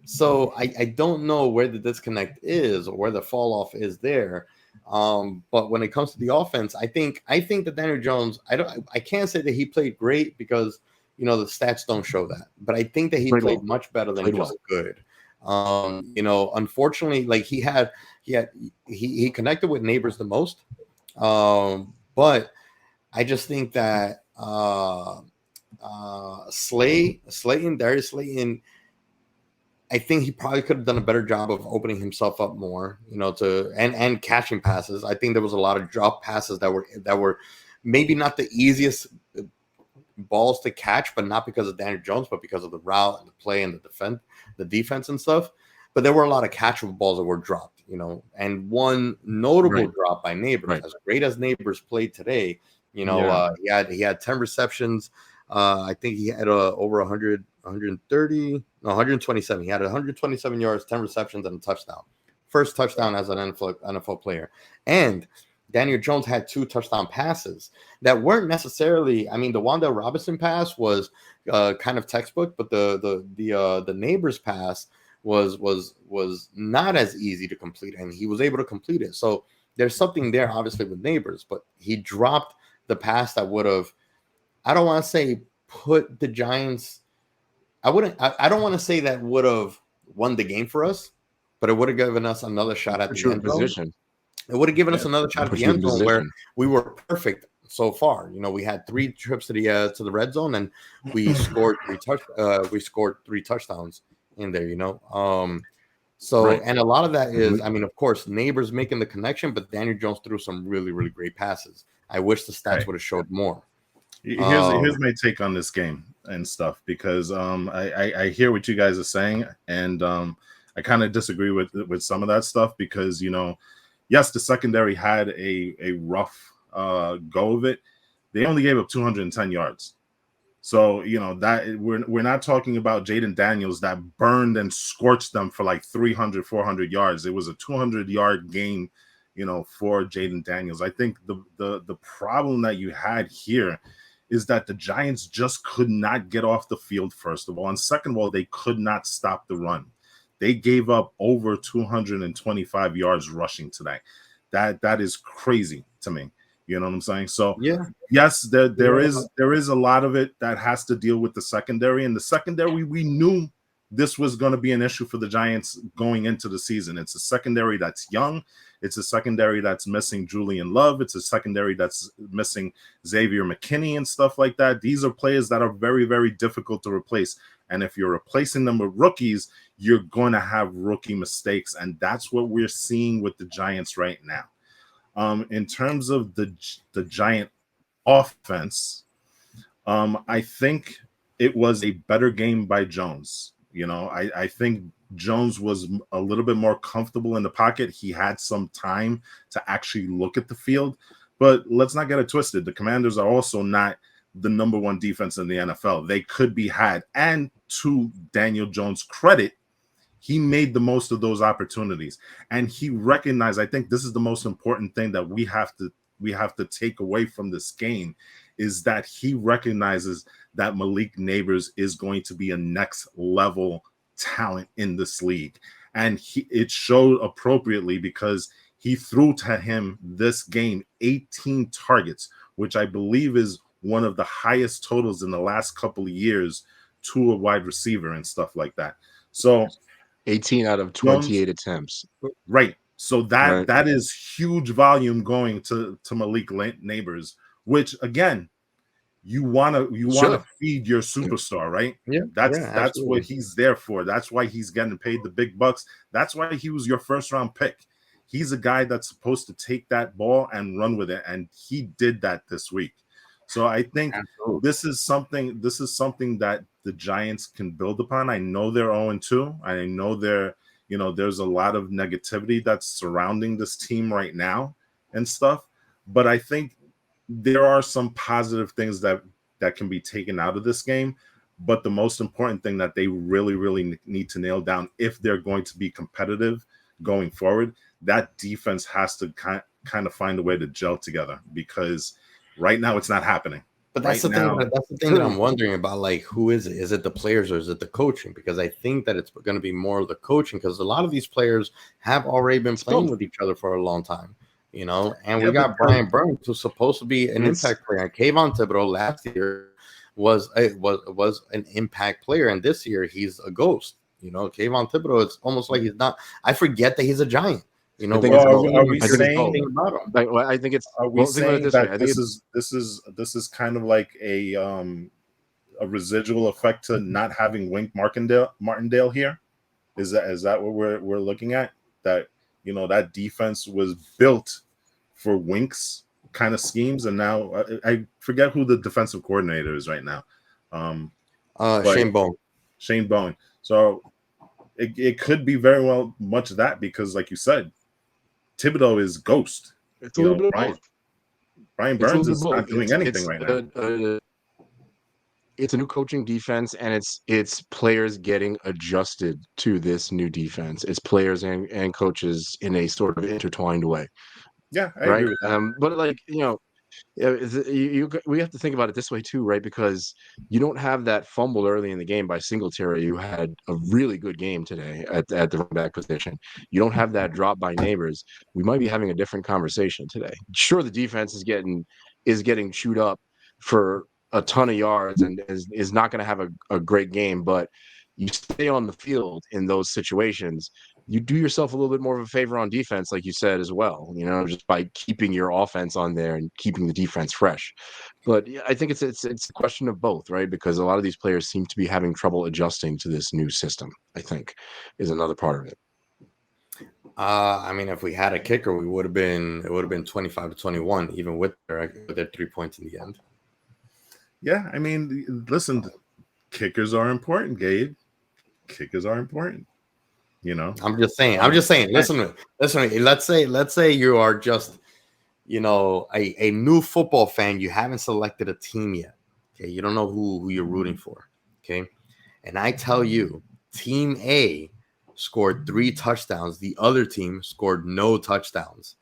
So I don't know where the disconnect is or where the fall off is there. But when it comes to the offense, I think that Daniel Jones, I can't say that he played great because the stats don't show that, but I think that he played much better than just good. Unfortunately, like he connected with Neighbors the most. But I just think that Darius Slayton, I think he probably could have done a better job of opening himself up more, and catching passes. I think there was a lot of drop passes that were maybe not the easiest balls to catch, but not because of Daniel Jones, but because of the route and the play and the defense and stuff. But there were a lot of catchable balls that were dropped, and one notable drop by Neighbors. As great as Neighbors played today, he had 10 receptions. I think he had over 127. He had 127 yards, 10 receptions, and a touchdown. First touchdown as an NFL player. And Daniel Jones had 2 touchdown passes that weren't necessarily. I mean, the Wan'Dale Robinson pass was kind of textbook, but the Neighbors pass was not as easy to complete, and he was able to complete it. So there's something there, obviously, with Neighbors, but he dropped the pass that would have. I don't want to say put the Giants. I don't want to say that would have won the game for us, but it would have given us another shot at the end zone. It would have given us another shot at the end zone where we were perfect so far. We had 3 trips to the red zone, and we scored 3 touchdowns in there. And a lot of that is, I mean, of course, Neighbors making the connection, but Daniel Jones threw some really, really great passes. I wish the stats would have showed more. Here's my take on this game and stuff, because I hear what you guys are saying, and I kind of disagree with some of that stuff because yes, the secondary had a rough go of it. They only gave up 210 yards, so that we're not talking about Jaden Daniels that burned and scorched them for like 300-400 yards. It was a 200-yard game, for Jaden Daniels. I think the problem that you had here is that the Giants just could not get off the field, first of all. And second of all, they could not stop the run. They gave up over 225 yards rushing today. That is crazy to me. You know what I'm saying? So Yeah. yes, there is a lot of it that has to deal with the secondary, and the secondary we knew this was going to be an issue for the Giants going into the season. It's a secondary that's young. It's a secondary that's missing Julian Love. It's a secondary that's missing Xavier McKinney and stuff like that. These are players that are very, very difficult to replace. And if you're replacing them with rookies, you're going to have rookie mistakes. And that's what we're seeing with the Giants right now. In terms of the Giant offense, I think it was a better game by Jones. I think Jones was a little bit more comfortable in the pocket. He had some time to actually look at the field. But let's not get it twisted. The Commanders are also not the number one defense in the NFL. They could be had. And to Daniel Jones' credit, he made the most of those opportunities. And he recognized, I think this is the most important thing that we have to take away from this game, is that he recognizes that Malik Nabers is going to be a next level talent in this league. And it showed appropriately, because he threw to him this game 18 targets, which I believe is one of the highest totals in the last couple of years to a wide receiver and stuff like that. So 18 out of 28 attempts. Right. So that is huge volume going to Malik Nabers, which again, you want to feed your superstar, right? Yeah. That's what he's there for. That's why he's getting paid the big bucks. That's why he was your first round pick. He's a guy that's supposed to take that ball and run with it, and he did that this week. So I think this is something that the Giants can build upon. I know they're 0-2. I know there's a lot of negativity that's surrounding this team right now and stuff, but I think there are some positive things that can be taken out of this game. But the most important thing that they really, really need to nail down, if they're going to be competitive going forward, that defense has to kind of find a way to gel together, because right now it's not happening. But that's the thing that I'm wondering about. Like, who is it? Is it the players or is it the coaching? Because I think that it's going to be more of the coaching, because a lot of these players have already been playing with each other for a long time. And we got Brian Burns, who's supposed to be an impact player. Kayvon Thibodeaux last year was an impact player, and this year he's a ghost. Kayvon Thibodeaux, it's almost like he's not. I forget that he's a Giant. Are we saying that this is kind of like a residual effect to not having Wink Martindale here? Is that what we're looking at? That that defense was built for Wink's kind of schemes, and now I forget who the defensive coordinator is right now. Shane Bowen. Shane Bowen. So it could be very well much of that, because, like you said, Thibodeaux is ghost. It's a little bit of both. Brian Burns is not doing anything right now. It's a new coaching defense, and it's players getting adjusted to this new defense. It's players and coaches in a sort of intertwined way. Yeah, I agree with that. But we have to think about it this way too, right? Because you don't have that fumble early in the game by Singletary, who had a really good game today at the running back position. You don't have that drop by Nabers. We might be having a different conversation today. Sure, the defense is getting chewed up for a ton of yards and is not going to have a great game, but you stay on the field in those situations, you do yourself a little bit more of a favor on defense, like you said as well, just by keeping your offense on there and keeping the defense fresh. But I think it's a question of both, right? Because a lot of these players seem to be having trouble adjusting to this new system, I think, is another part of it. If we had a kicker, it would have been 25-21, even with their 3 points in the end. Yeah, listen, kickers are important, Gabe. Kickers are important. I'm just saying. Listen to me. Let's say you are just, a new football fan. You haven't selected a team yet. Okay, you don't know who you're rooting for. Okay, and I tell you, Team A scored 3 touchdowns. The other team scored no touchdowns.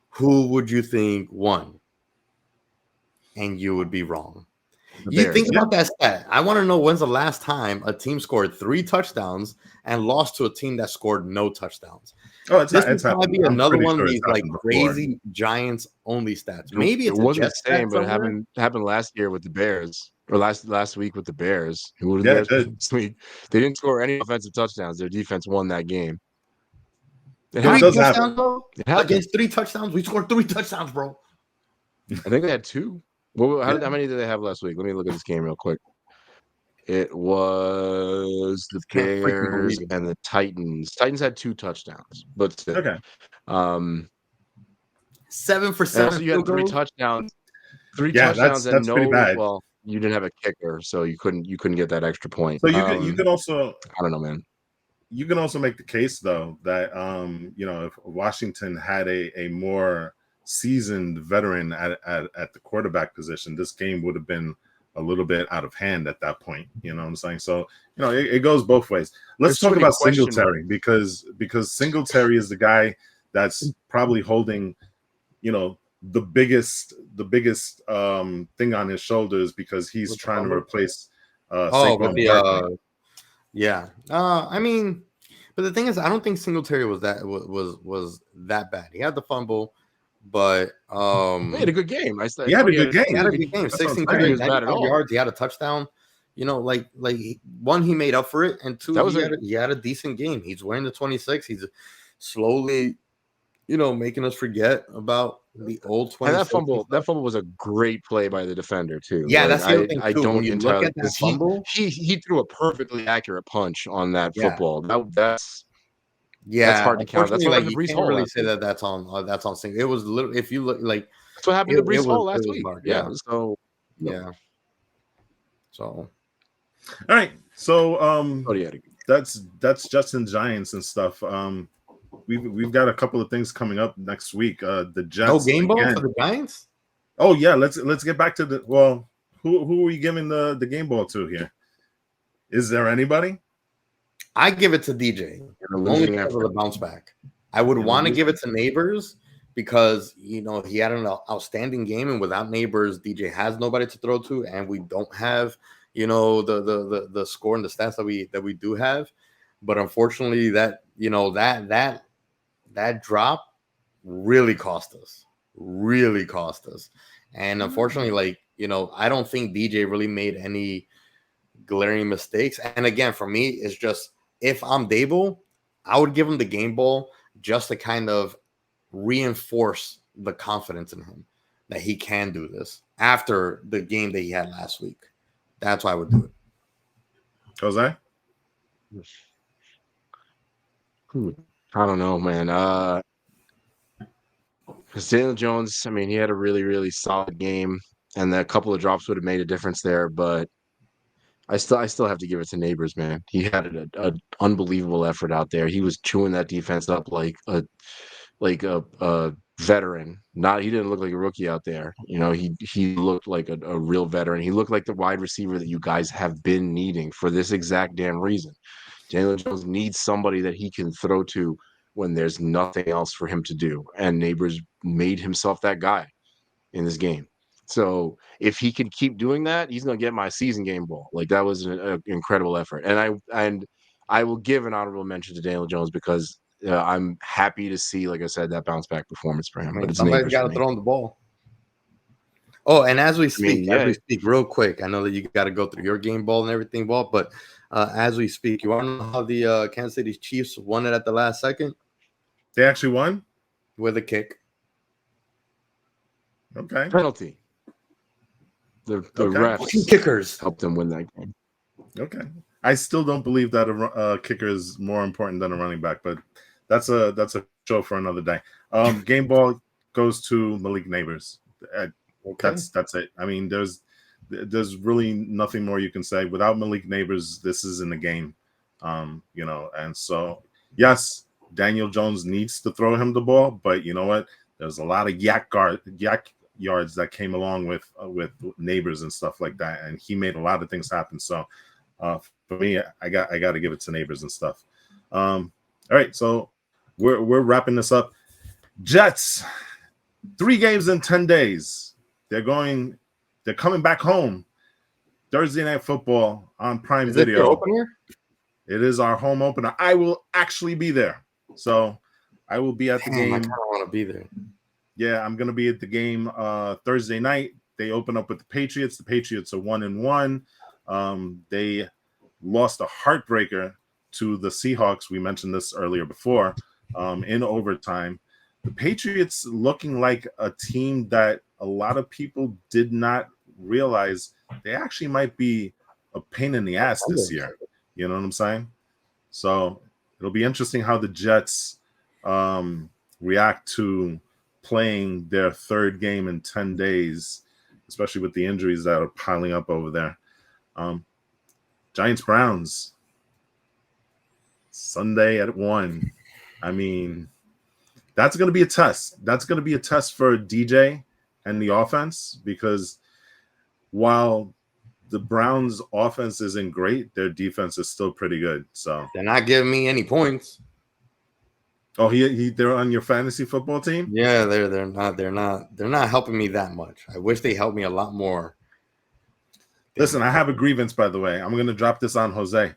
Who would you think won? And you would be wrong. The You Bears, think yeah. about that stat. I want to know when's the last time a team scored 3 touchdowns and lost to a team that scored no touchdowns. Oh, it's This it's would probably happened. be I'm another pretty one of sure it's these like happened before. crazy Giants only stats. Maybe It it's a wasn't the Jets stat same, but it somewhere. happened last year with the Bears, or last week with the Bears. Who were the Yeah, Bears it did. last week? They didn't score any offensive touchdowns. Their defense won that game. It Yeah, it 3 does happened. happen. touchdowns, bro. It happened. Against 3 touchdowns, we scored 3 touchdowns, bro. I think they had 2. Well, Yeah. how many did they have last week? Let me look at this game real quick. It was the Can't freaking Bears believe it. and the Titans. Titans had 2 touchdowns, but still. Okay. 7 for And 7 also you had field 3 goals. touchdowns. 3 Yeah, touchdowns and that's pretty bad. well, you didn't have a kicker, so you couldn't get that extra point. So you could also I don't know, man. you can also make the case though that if Washington had a more seasoned veteran at the quarterback position, this game would have been a little bit out of hand at that point. You know what I'm saying? So it goes both ways. Let's There's so talk many about question Singletary because Singletary is the guy that's probably holding the biggest thing on his shoulders because he's With the trying to fumble? replace With Saquon Barkley. yeah. I mean, but the thing is, I don't think Singletary was that bad. He had the fumble, but He had a good game. He had a good game. he had a good game. That's what I'm 16 saying. carries, He was bad at 95 all. yards. He had a touchdown. One, he made up for it, and 2, That was he had a decent game. He's wearing the 26. He's slowly, making us forget about the old 26. And that fumble was a great play by the defender too. Yeah, that's the other thing I too. don't When you look entirely at that 'cause fumble, he threw a perfectly accurate punch on that Yeah. football. That's yeah, hard to count. That's unfortunately, what like happened to you Brees can't Hall really last say week. that's on Singletary. It was literally, if you look like That's what happened to Brees it Hall was last week. hard, Yeah. yeah. So yeah. So All right. So oh yeah. that's Justin Giants and stuff. We've got a couple of things coming up next week. The Jets. no game ball again. for the Giants. Oh yeah, let's get back to who are we giving the game ball to here? Is there anybody? I give it to DJ only because of the bounce back. I would want to give it to Neighbors because he had an outstanding game, and without Neighbors, DJ has nobody to throw to, and we don't have the score and the stats that we do have. But unfortunately, that drop really cost us. And unfortunately, I don't think DJ really made any glaring mistakes. And again, for me, it's just if I'm Dable, I would give him the game ball just to kind of reinforce the confidence in him that he can do this after the game that he had last week. That's why I would do it. Jose? I don't know, man. Because Daniel Jones, I mean, he had a really, really solid game, and a couple of drops would have made a difference there. But I still have to give it to Neighbors, man. He had an unbelievable effort out there. He was chewing that defense up like a veteran. He didn't look like a rookie out there. He looked like a real veteran. He looked like the wide receiver that you guys have been needing for this exact damn reason. Daniel Jones needs somebody that he can throw to when there's nothing else for him to do. And Neighbors made himself that guy in this game. So if he can keep doing that, he's going to get my season game ball. Like, that was an incredible effort. And I will give an honorable mention to Daniel Jones because I'm happy to see, like I said, that bounce back performance for him. But it's somebody's got to throw him the ball. Oh, and as we speak, real quick, I know that you got to go through your game ball and everything, ball, but as we speak, you want to know how the Kansas City Chiefs won it at the last second? They actually won? With a kick. Okay. Penalty. The refs kickers helped them win that game. Okay. I still don't believe that a kicker is more important than a running back, but that's a show for another day. Game ball goes to Malik Neighbors. Okay. That's it. I mean, there's really nothing more you can say. Without Malik Neighbors, this isn't a game. And so yes, Daniel Jones needs to throw him the ball, but you know what? There's a lot of yak yards that came along with Neighbors and stuff like that, and he made a lot of things happen. So for me, I got to give it to Neighbors and stuff. All right, so we're wrapping this up. Jets, 3 games in 10 days. They're coming back home Thursday Night Football on Prime Is it Video. your opener? It is our home opener. I will actually be there. So I will be at the game. I kind of want to be there. Yeah, I'm going to be at the game Thursday night. They open up with the Patriots. The Patriots are 1-1. They lost a heartbreaker to the Seahawks. We mentioned this earlier before in overtime. The Patriots looking like a team that a lot of people did not realize they actually might be a pain in the ass this year. You know what I'm saying? So it'll be interesting how the Jets react to playing their third game in 10 days, especially with the injuries that are piling up over there. Giants Browns Sunday at 1. I mean, that's going to be a test. That's going to be a test for DJ and the offense, because while the Browns offense isn't great, their defense is still pretty good. So they're not giving me any points. Oh, they're on your fantasy football team? Yeah, they're not helping me that much. I wish they helped me a lot more. Listen, I have a grievance, by the way. I'm going to drop this on Jose. He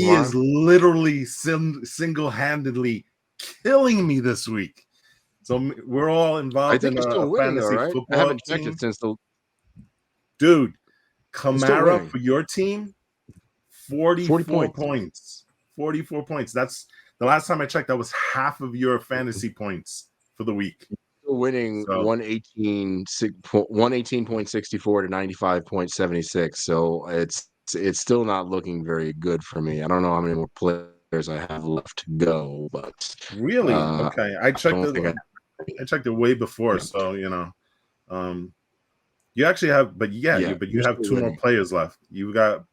tomorrow? is literally single-handedly killing me this week. So we're all I involved think in you're still a winning, fantasy though, right? football I haven't team. checked it since the. Dude, still Kamara winning. for your team, 44 40 points. 44 points. That's the last time I checked. That was half of your fantasy points for the week. Still winning So- 118.64 to 95.76. So it's still not looking very good for me. I don't know how many more players I have left to go, but Really? Okay. I checked don't think it. I checked it way before. So you actually have, but you you're have still two more winning. players left. You've got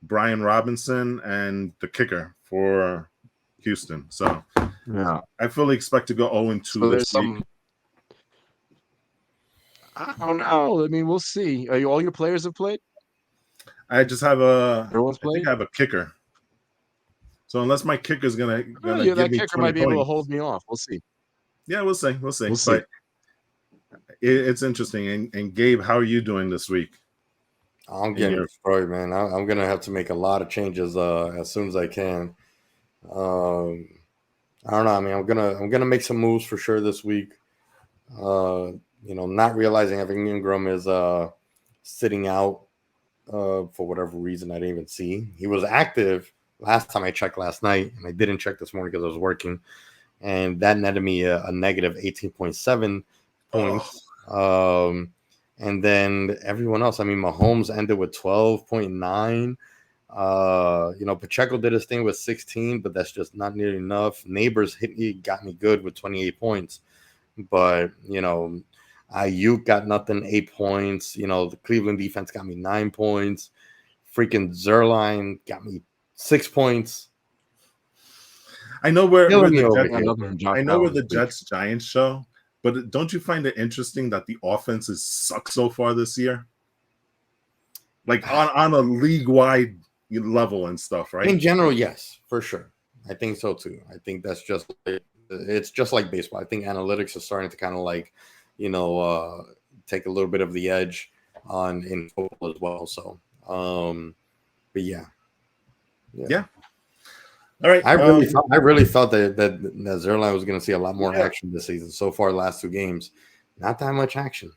Brian Robinson and the kicker for Houston. So Yeah. I fully expect to go 0-2 So this there's week. I don't know. I mean, we'll see. Are all your players have played? I just have Everyone's I think played? I have a kicker. So unless my kicker's gonna Yeah, give that me kicker 20 might be able to points. hold me off. We'll see. Yeah, we'll see. We'll see. But it's interesting. And Gabe, how are you doing this week? I'm getting destroyed, man. I'm gonna have to make a lot of changes as soon as I can. I don't know. I mean, I'm gonna make some moves for sure this week. Not realizing Evan Ingram is sitting out for whatever reason I didn't even see. He was active last time I checked last night, and I didn't check this morning because I was working, and that netted me a negative 18.7 points. And then everyone else, I mean, Mahomes ended with 12.9. Pacheco did his thing with 16, but that's just not nearly enough. Neighbors got me good with 28 points, but Ayuk got nothing, 8 points. The Cleveland defense got me 9 points. Freaking Zerline got me 6 points. I know where the the Jets Giants show, but don't you find it interesting that the offenses suck so far this year? Like on a league-wide level and stuff, right? In general, yes, for sure. I think so too. I think that's it's just like baseball. I think analytics is starting to kind of like, take a little bit of the edge in football as well. So, but yeah. All right. I really felt that Zerline was going to see a lot more action this season. So far, last 2 games, not that much action.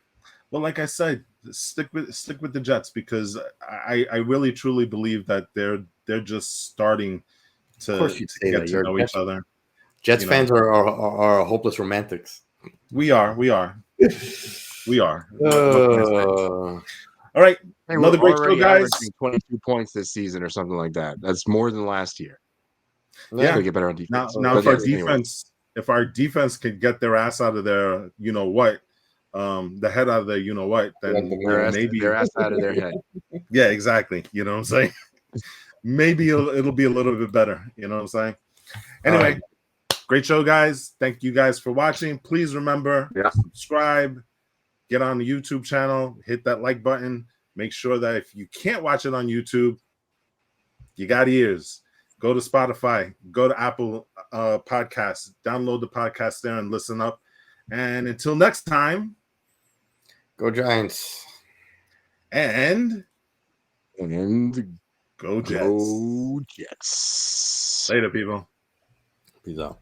Well, like I said, stick with the Jets, because I really truly believe that they're just starting to get to know each other. Jets fans are hopeless romantics. We are. All right. Hey, Another great show, guys. 22 points this season or something like that. That's more than last year. Yeah. Gotta get better on defense. Now if our defense can get their ass out of their, the head out of their, then maybe their ass out of their head. Yeah, exactly. You know what I'm saying? Maybe it'll be a little bit better. You know what I'm saying? Anyway, great show, guys. Thank you guys for watching. Please remember, subscribe, get on the YouTube channel, hit that like button. Make sure that if you can't watch it on YouTube, you got ears. Go to Spotify, go to Apple Podcasts, download the podcast there and listen up. And until next time, go Giants. And And Go Jets. go Jets. Later, people. Peace out.